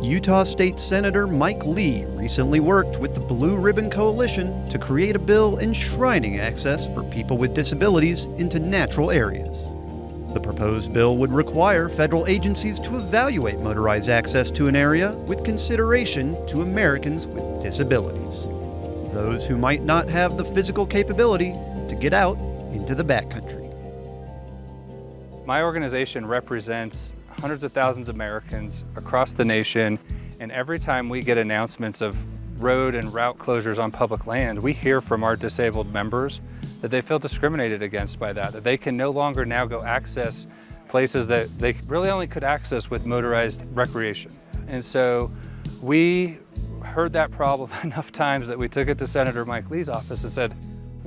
Utah State Senator Mike Lee recently worked with the Blue Ribbon Coalition to create a bill enshrining access for people with disabilities into natural areas. The proposed bill would require federal agencies to evaluate motorized access to an area with consideration to Americans with disabilities, those who might not have the physical capability to get out into the backcountry. My organization represents hundreds of thousands of Americans across the nation, and every time we get announcements of road and route closures on public land, we hear from our disabled members that they feel discriminated against by that they can no longer now go access places that they really only could access with motorized recreation. And so we heard that problem enough times that we took it to Senator Mike Lee's office and said,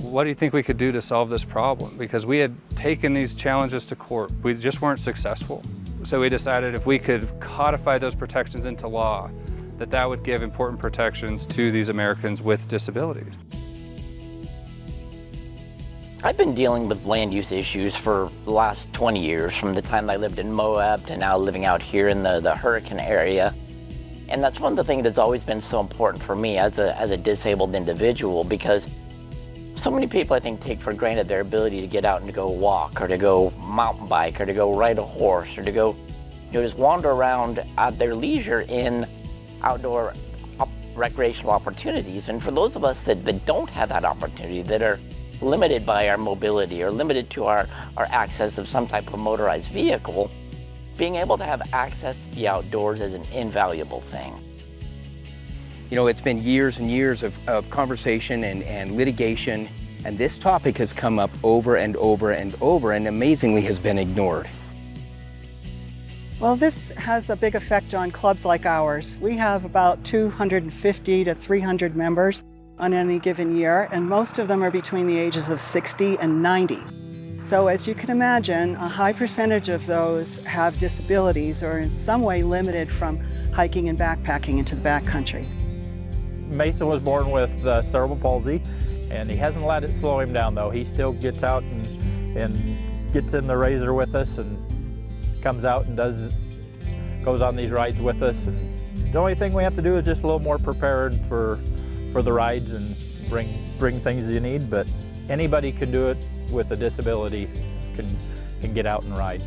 what do you think we could do to solve this problem? Because we had taken these challenges to court. We just weren't successful. So we decided if we could codify those protections into law, that would give important protections to these Americans with disabilities. I've been dealing with land use issues for the last 20 years, from the time I lived in Moab to now living out here in the hurricane area. And that's one of the things that's always been so important for me as a disabled individual, because so many people, I think, take for granted their ability to get out and to go walk, or to go mountain bike, or to go ride a horse, or to go, just wander around at their leisure in outdoor recreational opportunities. And for those of us that don't have that opportunity, that are limited by our mobility or limited to our access of some type of motorized vehicle, being able to have access to the outdoors is an invaluable thing. You know, it's been years and years of conversation and litigation, and this topic has come up over and over and over, and amazingly has been ignored. Well, this has a big effect on clubs like ours. We have about 250 to 300 members on any given year, and most of them are between the ages of 60 and 90. So as you can imagine, a high percentage of those have disabilities or in some way limited from hiking and backpacking into the backcountry. Mason was born with cerebral palsy, and he hasn't let it slow him down though. He still gets out and gets in the RZR with us, and comes out and goes on these rides with us. And the only thing we have to do is just a little more prepared for the rides and bring things you need, but anybody can do it with a disability, can get out and ride.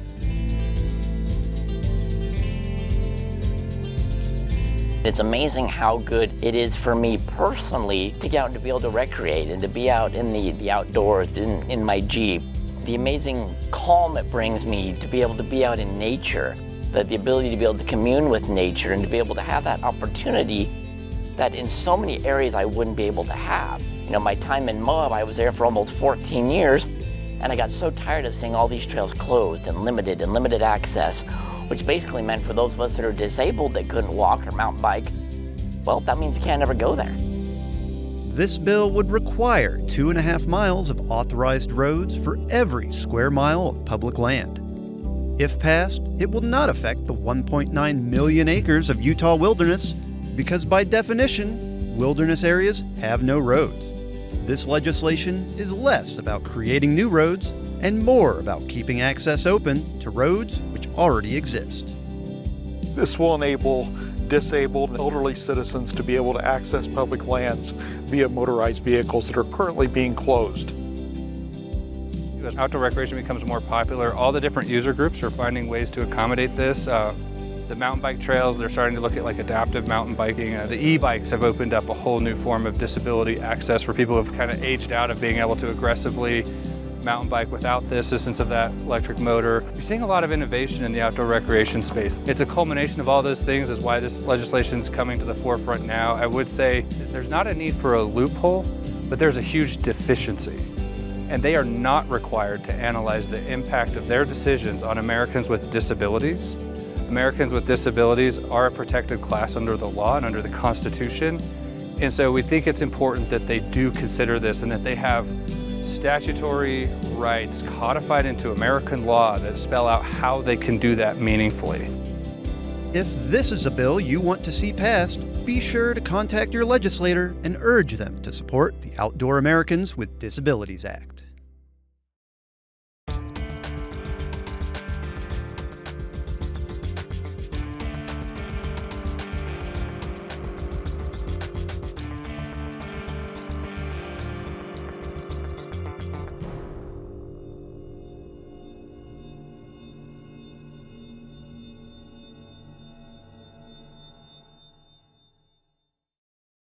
It's amazing how good it is for me personally to get out and to be able to recreate and to be out in the outdoors in my Jeep. The amazing calm it brings me to be able to be out in nature, the ability to be able to commune with nature and to be able to have that opportunity that in so many areas I wouldn't be able to have. You know, my time in Moab, I was there for almost 14 years, and I got so tired of seeing all these trails closed and limited access, which basically meant for those of us that are disabled that couldn't walk or mountain bike, well, that means you can't ever go there. This bill would require 2.5 miles of authorized roads for every square mile of public land. If passed, it will not affect the 1.9 million acres of Utah wilderness, because by definition, wilderness areas have no roads. This legislation is less about creating new roads and more about keeping access open to roads which already exist. This will enable disabled and elderly citizens to be able to access public lands via motorized vehicles that are currently being closed. As outdoor recreation becomes more popular, all the different user groups are finding ways to accommodate this. The mountain bike trails, they're starting to look at like adaptive mountain biking. The e-bikes have opened up a whole new form of disability access for people who have kind of aged out of being able to aggressively mountain bike without the assistance of that electric motor. You're seeing a lot of innovation in the outdoor recreation space. It's a culmination of all those things is why this legislation is coming to the forefront now. I would say there's not a need for a loophole, but there's a huge deficiency. And they are not required to analyze the impact of their decisions on Americans with disabilities. Americans with disabilities are a protected class under the law and under the Constitution. And so we think it's important that they do consider this and that they have statutory rights codified into American law that spell out how they can do that meaningfully. If this is a bill you want to see passed, be sure to contact your legislator and urge them to support the Outdoor Americans with Disabilities Act.